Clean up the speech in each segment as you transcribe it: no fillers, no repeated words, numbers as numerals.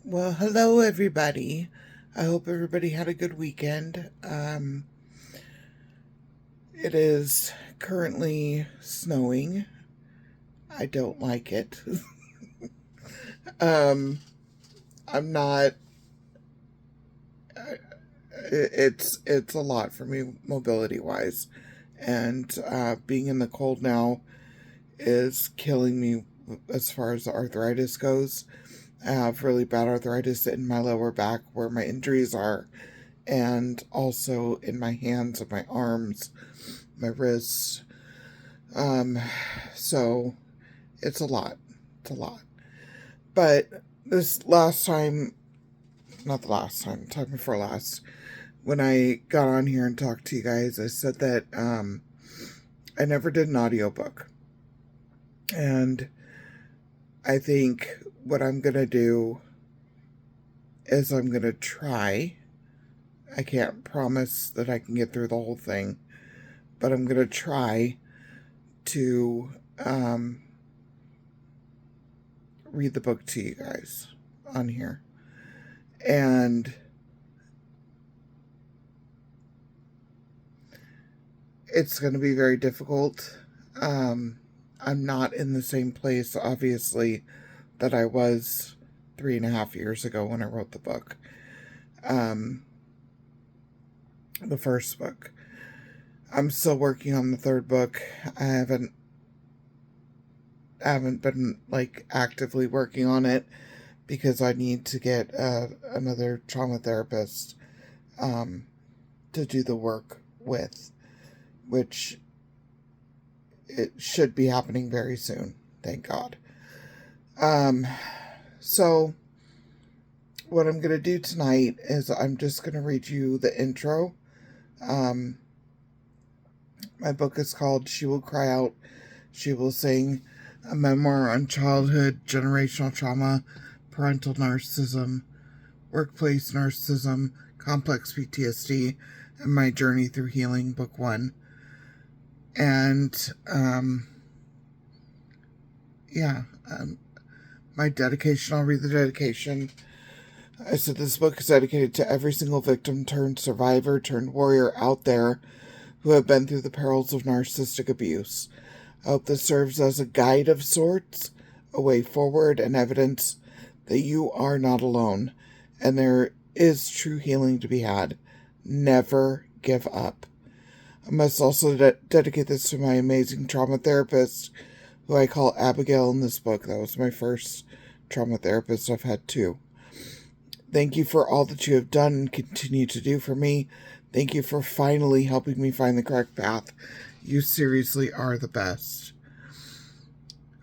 Well, hello everybody. I hope everybody had a good weekend. It is currently snowing. I don't like it. um, I'm not. It's a lot for me mobility wise, and being in the cold now is killing me as far as arthritis goes. I have really bad arthritis in my lower back where my injuries are, and also in my hands and my arms, my wrists. Um, so it's a lot. It's a lot. But this last time, not the last time, time before last, when I got on here and talked to you guys, I said that I never did an audiobook. And I think what I'm going to do is I'm going to try. I can't promise that I can get through the whole thing, but I'm going to try to read the book to you guys on here. And it's going to be very difficult. I'm not in the same place, obviously, that I was 3.5 years ago when I wrote the book. The first book. I'm still working on the third book. I haven't been like actively working on it because I need to get another trauma therapist to do the work with, which it should be happening very soon. Thank God. Um, so what I'm going to do tonight is I'm just going to read you the intro. Um, my book is called She Will Cry Out, She Will Sing, a memoir on childhood, generational trauma, parental narcissism, workplace narcissism, complex PTSD, and my journey through healing, book one. And, yeah, my dedication, I'll read the dedication. I said this book is dedicated to every single victim turned survivor turned warrior out there who have been through the perils of narcissistic abuse. I hope this serves as a guide of sorts, a way forward, and evidence that you are not alone, and there is true healing to be had. Never give up. I must also dedicate this to my amazing trauma therapist, who I call Abigail in this book. That was my first trauma therapist. I've had two. Thank you for all that you have done and continue to do for me. Thank you for finally helping me find the correct path. You seriously are the best.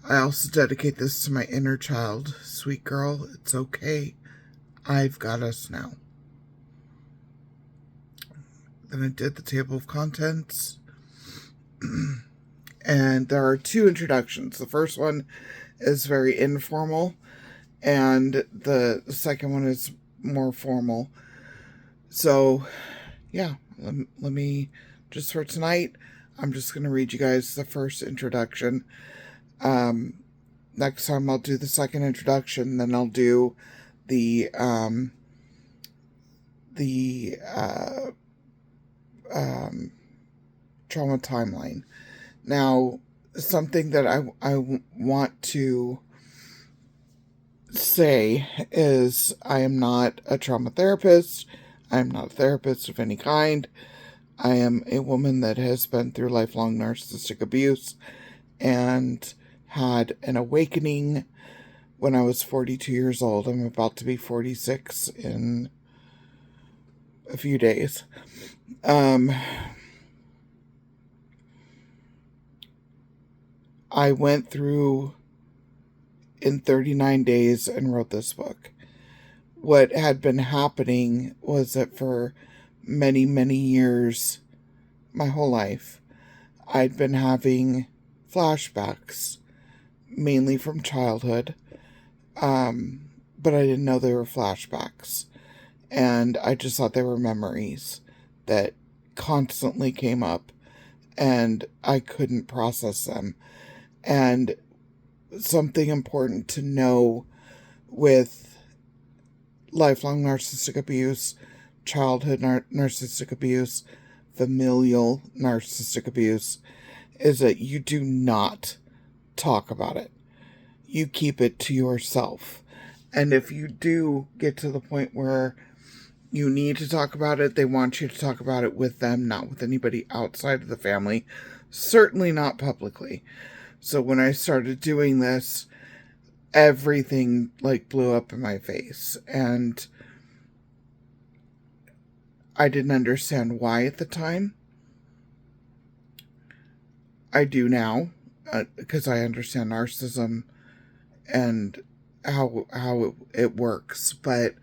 I also dedicate this to my inner child. Sweet girl, it's okay. I've got us now. Then I did the table of contents. And there are two introductions. The first one is very informal, and the second one is more formal. So, yeah, let me, just for tonight, I'm just going to read you guys the first introduction. Next time I'll do the second introduction, then I'll do the trauma timeline. Now, something that I want to say is I am not a trauma therapist. I am not a therapist of any kind. I am a woman that has been through lifelong narcissistic abuse and had an awakening when I was 42 years old. I'm about to be 46 in a few days. I went through in 39 days and wrote this book. What had been happening was that for many, many years, my whole life, I'd been having flashbacks, mainly from childhood, but I didn't know they were flashbacks. And I just thought they were memories that constantly came up, and I couldn't process them. And something important to know with lifelong narcissistic abuse, childhood narcissistic abuse, familial narcissistic abuse, is that you do not talk about it. You keep it to yourself. And if you do get to the point where you need to talk about it, they want you to talk about it with them, not with anybody outside of the family. Certainly not publicly. So when I started doing this, everything blew up in my face. And I didn't understand why at the time. I do now, because I understand narcissism and how it works. But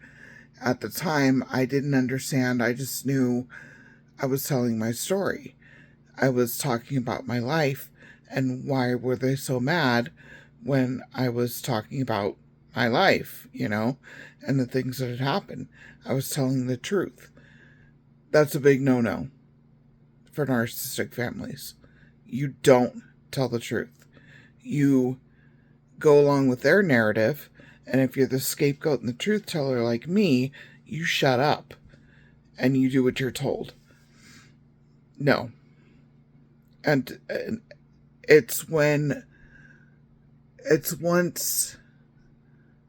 at the time, I didn't understand. I just knew I was telling my story. I was talking about my life, and why were they so mad when I was talking about my life, and the things that had happened. I was telling the truth. That's a big no-no for narcissistic families. You don't tell the truth. You go along with their narrative, and if you're the scapegoat and the truth teller like me, you shut up and you do what you're told. No. And it's once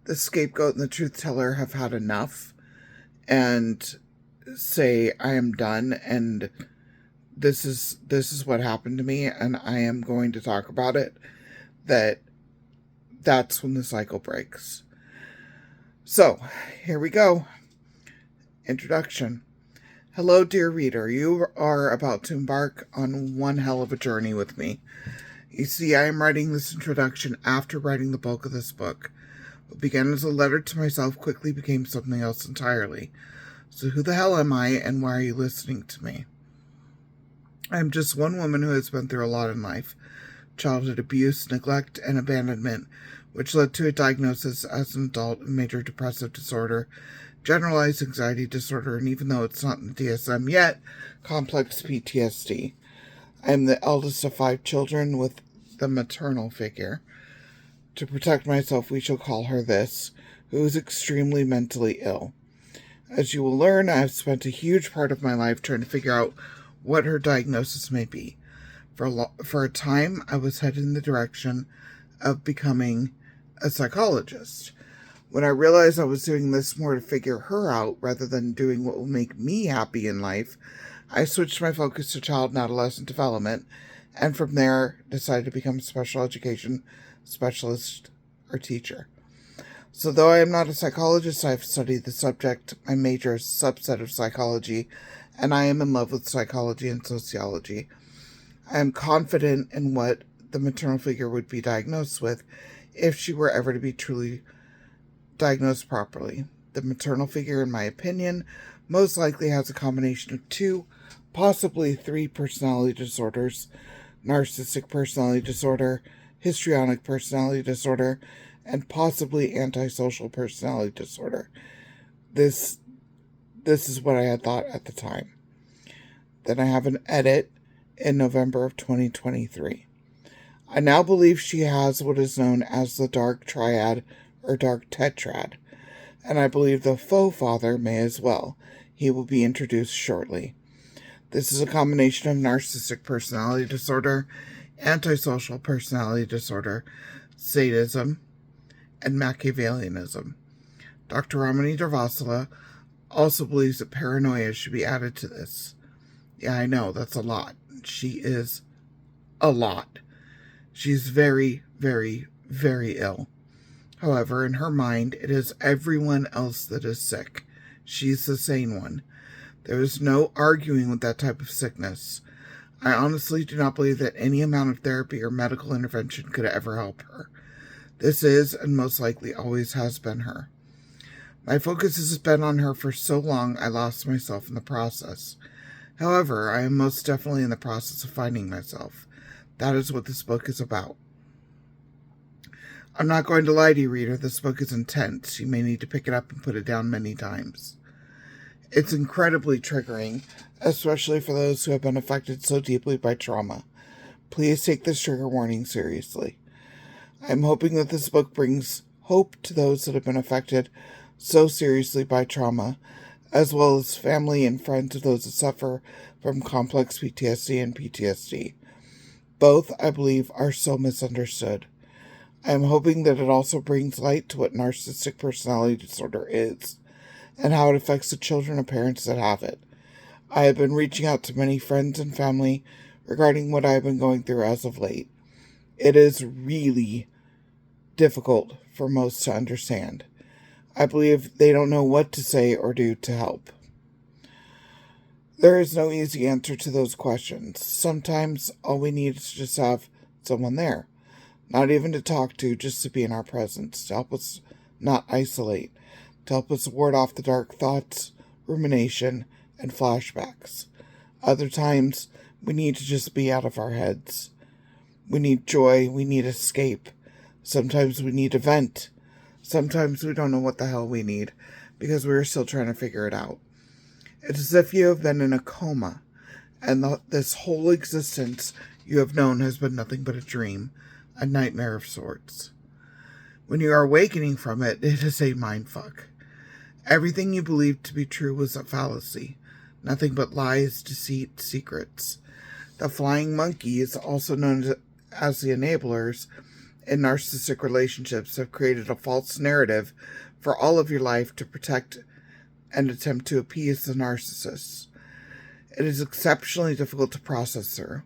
the scapegoat and the truth teller have had enough and say, I am done, and this is what happened to me, and I am going to talk about it, that's when the cycle breaks. So, here we go. Introduction. Hello, dear reader. You are about to embark on one hell of a journey with me. You see, I am writing this introduction after writing the bulk of this book. What began as a letter to myself quickly became something else entirely. So who the hell am I, and why are you listening to me? I am just one woman who has been through a lot in life. Childhood abuse, neglect, and abandonment, which led to a diagnosis as an adult of major depressive disorder, generalized anxiety disorder, and even though it's not in the DSM yet, complex PTSD. I am the eldest of 5 children with the maternal figure. To protect myself, we shall call her this, who is extremely mentally ill. As you will learn, I have spent a huge part of my life trying to figure out what her diagnosis may be. For a time, I was headed in the direction of becoming a psychologist. When I realized I was doing this more to figure her out rather than doing what will make me happy in life, I switched my focus to child and adolescent development, and from there decided to become a special education specialist or teacher. So though I am not a psychologist, I have studied the subject. My major is a subset of psychology, and I am in love with psychology and sociology. I am confident in what the maternal figure would be diagnosed with if she were ever to be truly diagnosed properly. The maternal figure, in my opinion, most likely has a combination of 2, possibly 3 personality disorders: narcissistic personality disorder, histrionic personality disorder, and possibly antisocial personality disorder. This is what I had thought at the time. Then I have an edit in November of 2023. I now believe she has what is known as the dark triad or dark tetrad, and I believe the faux father may as well. He will be introduced shortly. This is a combination of narcissistic personality disorder, antisocial personality disorder, sadism, and Machiavellianism. Dr. Ramani Durvasula also believes that paranoia should be added to this. Yeah, I know, that's a lot. She is a lot. She's very, very, very ill. However, in her mind, it is everyone else that is sick. She's the sane one. There is no arguing with that type of sickness. I honestly do not believe that any amount of therapy or medical intervention could ever help her. This is, and most likely always has been, her. My focus has been on her for so long I lost myself in the process. However, I am most definitely in the process of finding myself. That is what this book is about. I'm not going to lie to you, reader. This book is intense. You may need to pick it up and put it down many times. It's incredibly triggering, especially for those who have been affected so deeply by trauma. Please take this trigger warning seriously. I'm hoping that this book brings hope to those that have been affected so seriously by trauma, as well as family and friends of those that suffer from complex PTSD and PTSD. Both, I believe, are so misunderstood. I am hoping that it also brings light to what narcissistic personality disorder is and how it affects the children of parents that have it. I have been reaching out to many friends and family regarding what I have been going through as of late. It is really difficult for most to understand. I believe they don't know what to say or do to help. There is no easy answer to those questions. Sometimes all we need is to just have someone there. Not even to talk to, just to be in our presence, to help us not isolate, to help us ward off the dark thoughts, rumination, and flashbacks. Other times, we need to just be out of our heads. We need joy, we need escape. Sometimes we need a vent. Sometimes we don't know what the hell we need, because we're still trying to figure it out. It's as if you have been in a coma, and this whole existence you have known has been nothing but a dream, a nightmare of sorts. When you are awakening from it, it is a mindfuck. Everything you believed to be true was a fallacy, nothing but lies, deceit, secrets. The flying monkeys, also known as the enablers, in narcissistic relationships have created a false narrative for all of your life to protect and attempt to appease the narcissists. It is exceptionally difficult to process through.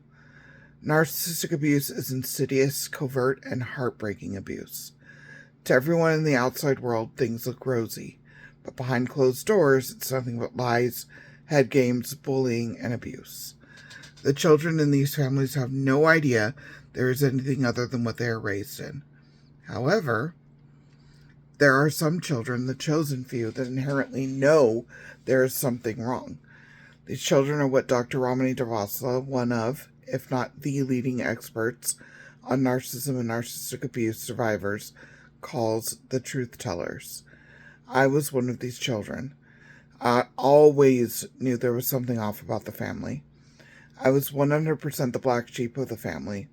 Narcissistic abuse is insidious, covert, and heartbreaking abuse. To everyone in the outside world, things look rosy, but behind closed doors, it's nothing but lies, head games, bullying, and abuse. The children in these families have no idea there is anything other than what they are raised in. However, there are some children, the chosen few, that inherently know there is something wrong. These children are what Dr. Ramani Durvasula, one of, if not the leading experts on narcissism and narcissistic abuse survivors, calls the truth tellers. I was one of these children. I always knew there was something off about the family. I was 100% the black sheep of the family.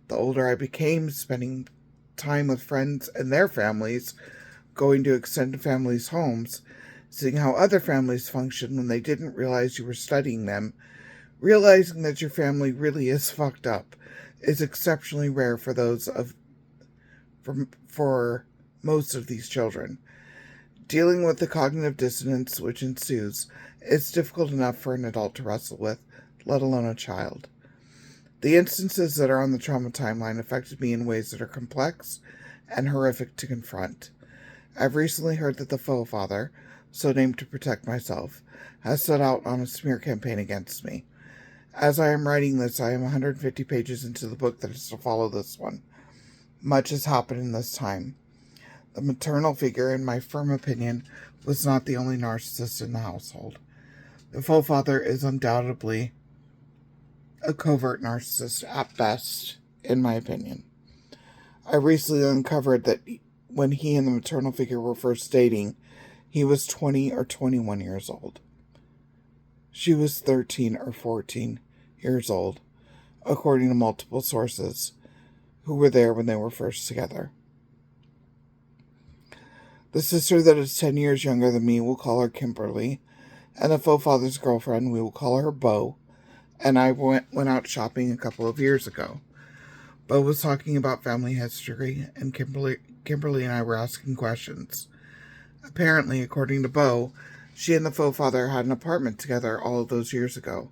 The older I became, spending time with friends and their families, going to extended families' homes, seeing how other families function when they didn't realize you were studying them, realizing that your family really is fucked up, is exceptionally rare for for most of these children. Dealing with the cognitive dissonance which ensues is difficult enough for an adult to wrestle with, let alone a child. The instances that are on the trauma timeline affected me in ways that are complex and horrific to confront. I've recently heard that the faux father, so named to protect myself, has set out on a smear campaign against me. As I am writing this, I am 150 pages into the book that is to follow this one. Much has happened in this time. The maternal figure, in my firm opinion, was not the only narcissist in the household. The faux father is undoubtedly a covert narcissist at best, in my opinion. I recently uncovered that when he and the maternal figure were first dating, he was 20 or 21 years old. She was 13 or 14 years old, according to multiple sources who were there when they were first together. The sister that is 10 years younger than me, will call her Kimberly, and the faux father's girlfriend, we will call her Bo, and I went out shopping a couple of years ago. Bo was talking about family history, and Kimberly and I were asking questions. Apparently, according to Bo, she and the faux father had an apartment together all of those years ago,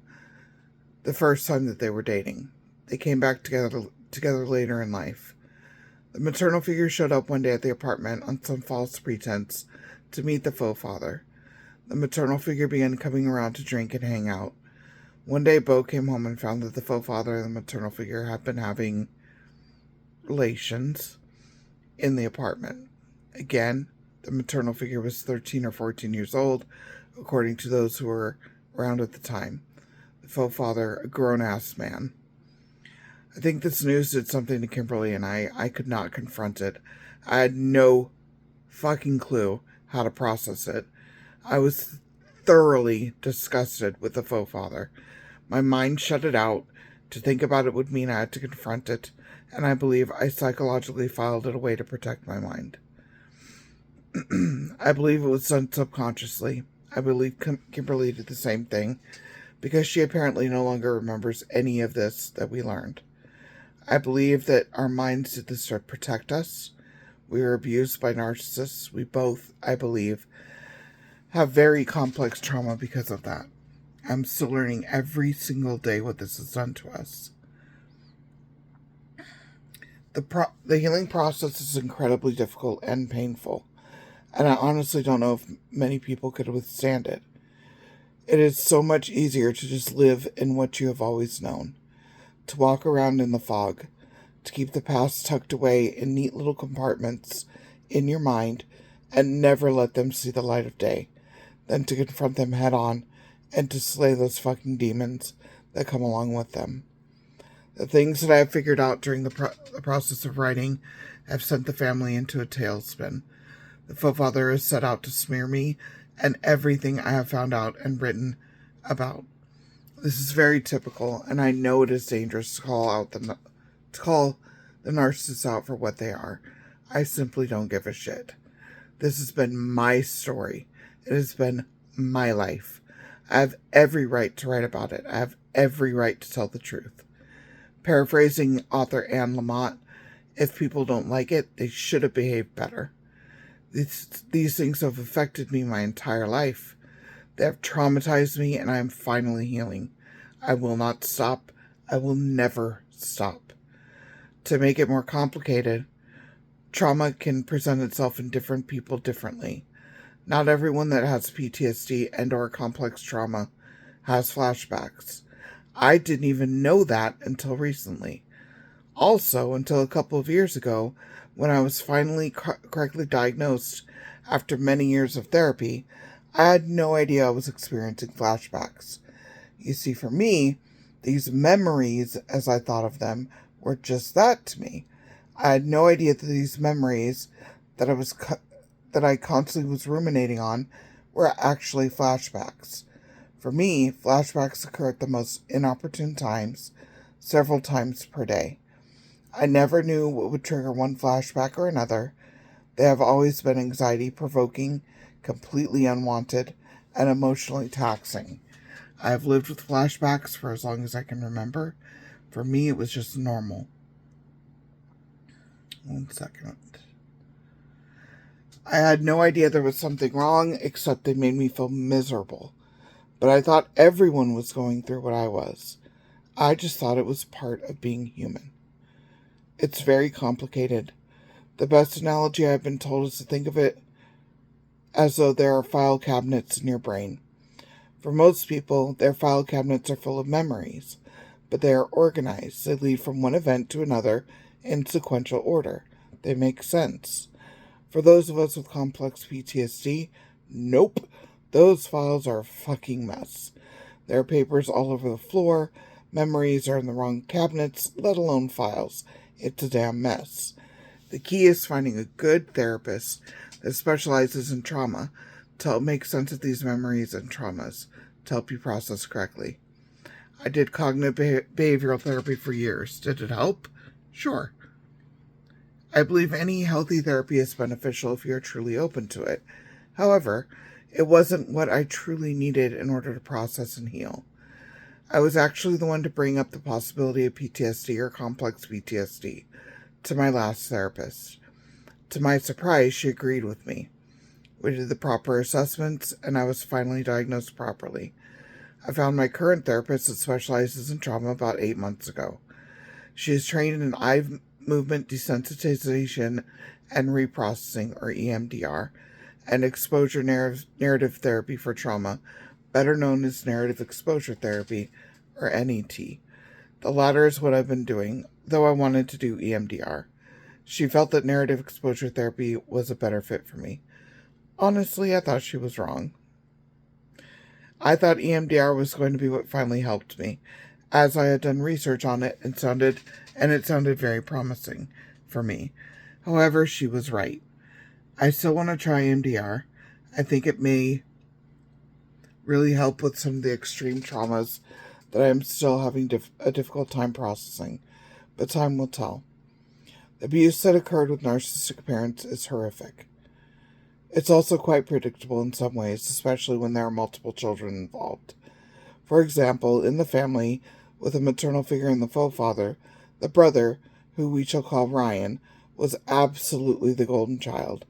the first time that they were dating. They came back together later in life. The maternal figure showed up one day at the apartment on some false pretense to meet the faux father. The maternal figure began coming around to drink and hang out. One day, Bo came home and found that the faux father and the maternal figure had been having relations in the apartment. Again, the maternal figure was 13 or 14 years old, according to those who were around at the time. The faux father, a grown-ass man. I think this news did something to Kimberly and I could not confront it. I had no fucking clue how to process it. I was thoroughly disgusted with the faux father. My mind shut it out. To think about it would mean I had to confront it, and I believe I psychologically filed it away to protect my mind. I believe it was done subconsciously. I believe Kimberly did the same thing because she apparently no longer remembers any of this that we learned. I believe that our minds did this to protect us. We were abused by narcissists. We both, I believe, have very complex trauma because of that. I'm still learning every single day what this has done to us. The healing process is incredibly difficult and painful, and I honestly don't know if many people could withstand it. It is so much easier to just live in what you have always known, to walk around in the fog, to keep the past tucked away in neat little compartments in your mind and never let them see the light of day, than to confront them head on and to slay those fucking demons that come along with them. The things that I have figured out during the process of writing have sent the family into a tailspin. The forefather has set out to smear me and everything I have found out and written about. This is very typical, and I know it is dangerous to call the narcissists out for what they are. I simply don't give a shit. This has been my story. It has been my life. I have every right to write about it. I have every right to tell the truth. Paraphrasing author Anne Lamott, if people don't like it, they should have behaved better. These things have affected me my entire life. They have traumatized me, and I am finally healing. I will not stop. I will never stop. To make it more complicated, trauma can present itself in different people differently. Not everyone that has PTSD and or complex trauma has flashbacks. I didn't even know that until recently. Also, until a couple of years ago, when I was finally correctly diagnosed after many years of therapy, I had no idea I was experiencing flashbacks. You see, for me, these memories, as I thought of them, were just that to me. I had no idea that these memories that I constantly was ruminating on were actually flashbacks. For me, flashbacks occur at the most inopportune times, several times per day. I never knew what would trigger one flashback or another. They have always been anxiety-provoking, completely unwanted, and emotionally taxing. I have lived with flashbacks for as long as I can remember. For me, it was just normal. 1 second. I had no idea there was something wrong, except they made me feel miserable. But I thought everyone was going through what I was. I just thought it was part of being human. It's very complicated. The best analogy I've been told is to think of it as though there are file cabinets in your brain. For most people, their file cabinets are full of memories, but they are organized. They lead from one event to another in sequential order. They make sense. For those of us with complex PTSD, nope. Those files are a fucking mess. There are papers all over the floor. Memories are in the wrong cabinets, let alone files. It's a damn mess. The key is finding a good therapist that specializes in trauma to help make sense of these memories and traumas, to help you process correctly. I did cognitive behavioral therapy for years. Did it help? Sure. I believe any healthy therapy is beneficial if you're truly open to it. However, it wasn't what I truly needed in order to process and heal. I was actually the one to bring up the possibility of PTSD or complex PTSD to my last therapist. To my surprise, she agreed with me. We did the proper assessments, and I was finally diagnosed properly. I found my current therapist that specializes in trauma about 8 months ago. She is trained in eye movement desensitization and reprocessing, or EMDR, and exposure narrative therapy for trauma, better known as narrative exposure therapy, or NET. The latter is what I've been doing, though I wanted to do EMDR. She felt that narrative exposure therapy was a better fit for me. Honestly, I thought she was wrong. I thought EMDR was going to be what finally helped me, as I had done research on it and it sounded very promising for me. However, she was right. I still want to try EMDR. I think it may really help with some of the extreme traumas that I am still having a difficult time processing, but time will tell. The abuse that occurred with narcissistic parents is horrific. It's also quite predictable in some ways, especially when there are multiple children involved. For example, in the family, with a maternal figure in the faux father, the brother, who we shall call Ryan, was absolutely the golden child.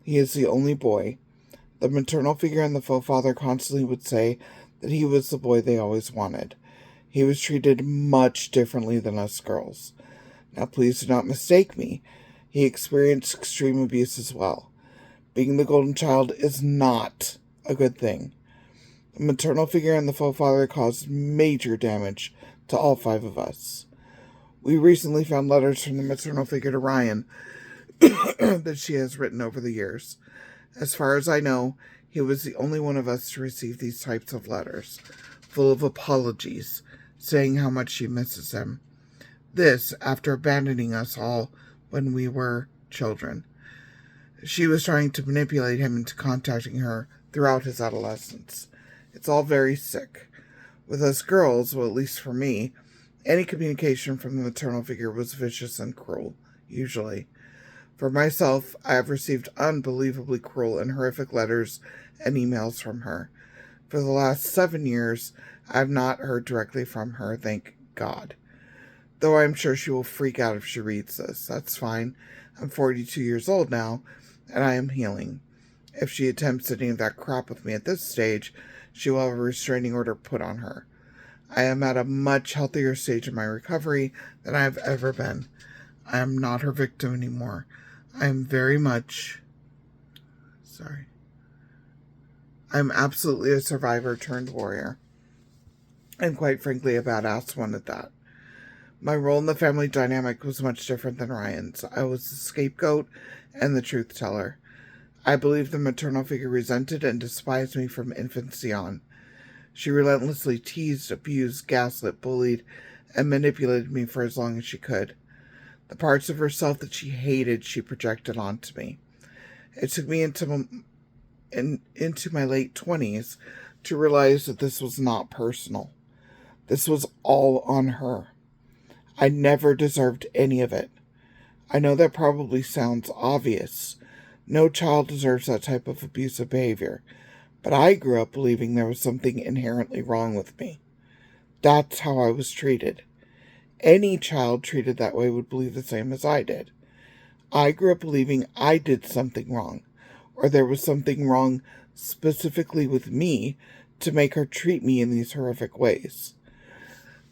He is the only boy. The maternal figure in the faux father constantly would say that he was the boy they always wanted. He was treated much differently than us girls. Now, please do not mistake me. He experienced extreme abuse as well. Being the golden child is not a good thing. The maternal figure in the faux father caused major damage to all 5 of us. We recently found letters from the maternal figure to Ryan that she has written over the years. As far as I know, he was the only one of us to receive these types of letters, full of apologies, saying how much she misses him. This after abandoning us all when we were children. She was trying to manipulate him into contacting her throughout his adolescence. It's all very sick. With us girls, well, at least for me, any communication from the maternal figure was vicious and cruel, usually. For myself, I have received unbelievably cruel and horrific letters and emails from her. For the last 7 years, I have not heard directly from her, thank God. Though I'm sure she will freak out if she reads this. That's fine. I'm 42 years old now, and I am healing. If she attempts any of that crap with me at this stage, she will have a restraining order put on her. I am at a much healthier stage in my recovery than I have ever been. I am not her victim anymore. I am I'm absolutely a survivor turned warrior. And quite frankly, a badass one at that. My role in the family dynamic was much different than Ryan's. I was the scapegoat and the truth teller. I believe the maternal figure resented and despised me from infancy on. She relentlessly teased, abused, gaslit, bullied, and manipulated me for as long as she could. The parts of herself that she hated, she projected onto me. It took me into my late 20s to realize that this was not personal. This was all on her. I never deserved any of it. I know that probably sounds obvious. No child deserves that type of abusive behavior. But I grew up believing there was something inherently wrong with me. That's how I was treated. Any child treated that way would believe the same as I did. I grew up believing I did something wrong, or there was something wrong specifically with me to make her treat me in these horrific ways.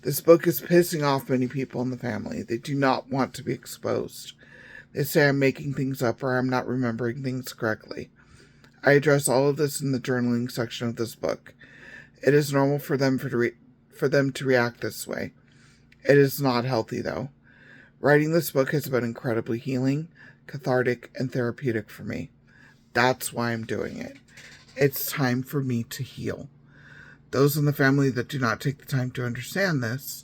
This book is pissing off many people in the family. They do not want to be exposed. They say I'm making things up or I'm not remembering things correctly. I address all of this in the journaling section of this book. It is normal for them to react this way. It is not healthy, though. Writing this book has been incredibly healing, cathartic, and therapeutic for me. That's why I'm doing it. It's time for me to heal. Those in the family that do not take the time to understand this,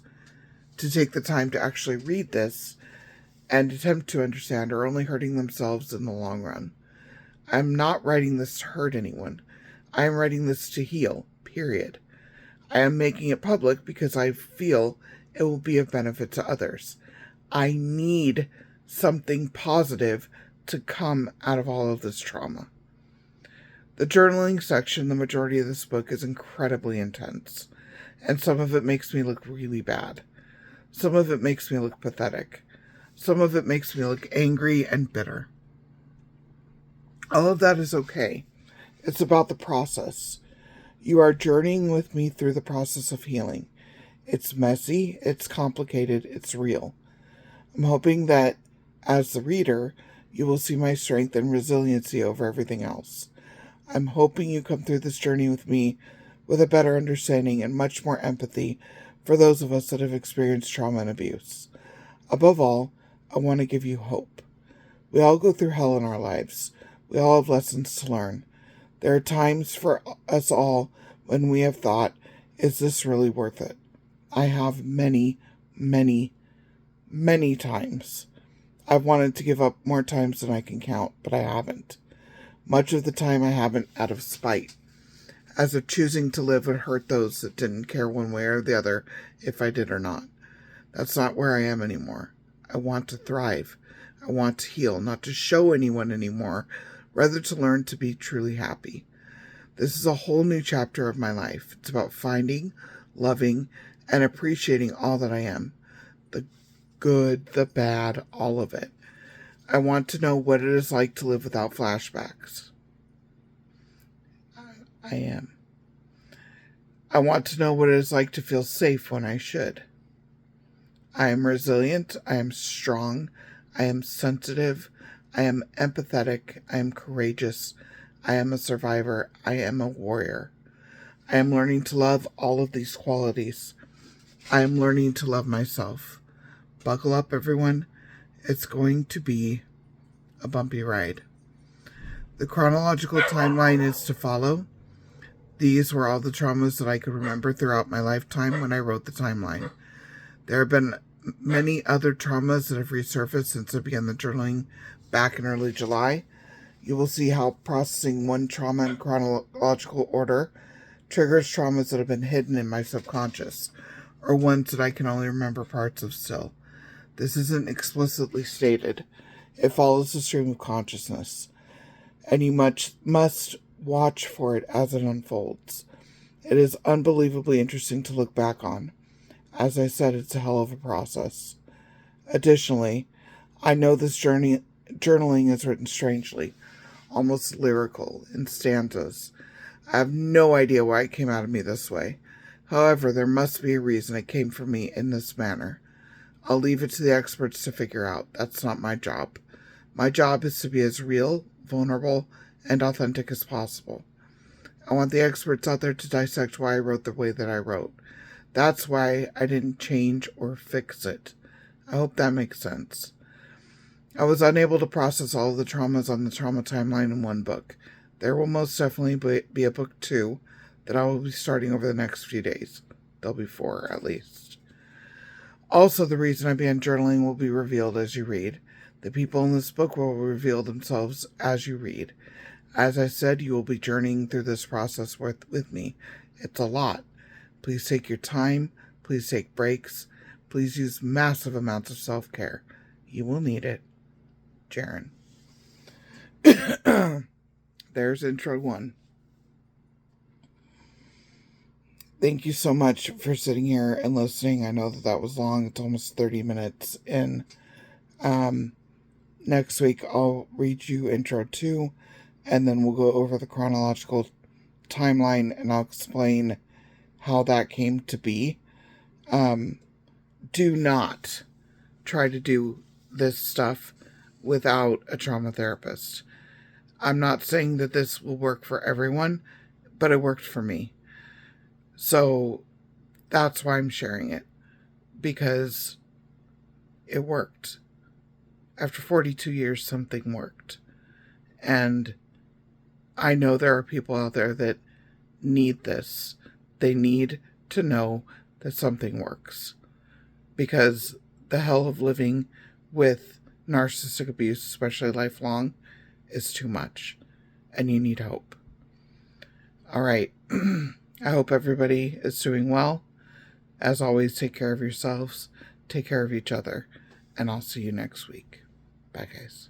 to take the time to actually read this, and attempt to understand, are only hurting themselves in the long run. I'm not writing this to hurt anyone. I am writing this to heal, period. I am making it public because I feel it will be of benefit to others. I need something positive to come out of all of this trauma. The journaling section, the majority of this book, is incredibly intense, and some of it makes me look really bad. Some of it makes me look pathetic. Some of it makes me look angry and bitter. All of that is okay. It's about the process. You are journeying with me through the process of healing. It's messy, it's complicated, it's real. I'm hoping that, as the reader, you will see my strength and resiliency over everything else. I'm hoping you come through this journey with me with a better understanding and much more empathy for those of us that have experienced trauma and abuse. Above all, I want to give you hope. We all go through hell in our lives. We all have lessons to learn. There are times for us all when we have thought, is this really worth it? I have many, many, many times. I've wanted to give up more times than I can count, but I haven't. Much of the time I haven't out of spite, as if choosing to live would hurt those that didn't care one way or the other if I did or not. That's not where I am anymore. I want to thrive. I want to heal, not to show anyone anymore, rather to learn to be truly happy. This is a whole new chapter of my life. It's about finding, loving, and appreciating all that I am. The good, the bad, all of it. I want to know what it is like to live without flashbacks. I am. I want to know what it is like to feel safe when I should. I am resilient. I am strong. I am sensitive. I am empathetic. I am courageous. I am a survivor. I am a warrior. I am learning to love all of these qualities. I am learning to love myself. Buckle up, everyone. It's going to be a bumpy ride. The chronological timeline is to follow. These were all the traumas that I could remember throughout my lifetime when I wrote the timeline. There have been many other traumas that have resurfaced since I began the journaling back in early July. You will see how processing one trauma in chronological order triggers traumas that have been hidden in my subconscious, or ones that I can only remember parts of still. This isn't explicitly stated. It follows the stream of consciousness, and you must watch for it as it unfolds. It is unbelievably interesting to look back on. As I said, it's a hell of a process. Additionally, I know this journaling is written strangely, almost lyrical, in stanzas. I have no idea why it came out of me this way. However, there must be a reason it came from me in this manner. I'll leave it to the experts to figure out. That's not my job. My job is to be as real, vulnerable, and authentic as possible. I want the experts out there to dissect why I wrote the way that I wrote. That's why I didn't change or fix it. I hope that makes sense. I was unable to process all of the traumas on the trauma timeline in one book. There will most definitely be a book 2 that I will be starting over the next few days. There'll be 4 at least. Also, the reason I began journaling will be revealed as you read. The people in this book will reveal themselves as you read. As I said, you will be journeying through this process with me. It's a lot. Please take your time. Please take breaks. Please use massive amounts of self-care. You will need it. Jaren. There's intro 1. Thank you so much for sitting here and listening. I know that was long. It's almost 30 minutes in. Next week, I'll read you intro 2, and then we'll go over the chronological timeline, and I'll explain how that came to be. Do not try to do this stuff without a trauma therapist. I'm not saying that this will work for everyone, but it worked for me. So that's why I'm sharing it, because it worked. After 42 years, something worked. And I know there are people out there that need this. They need to know that something works. Because the hell of living with narcissistic abuse, especially lifelong, is too much. And you need hope. All right. I hope everybody is doing well. As always, take care of yourselves. Take care of each other. And I'll see you next week. Bye, guys.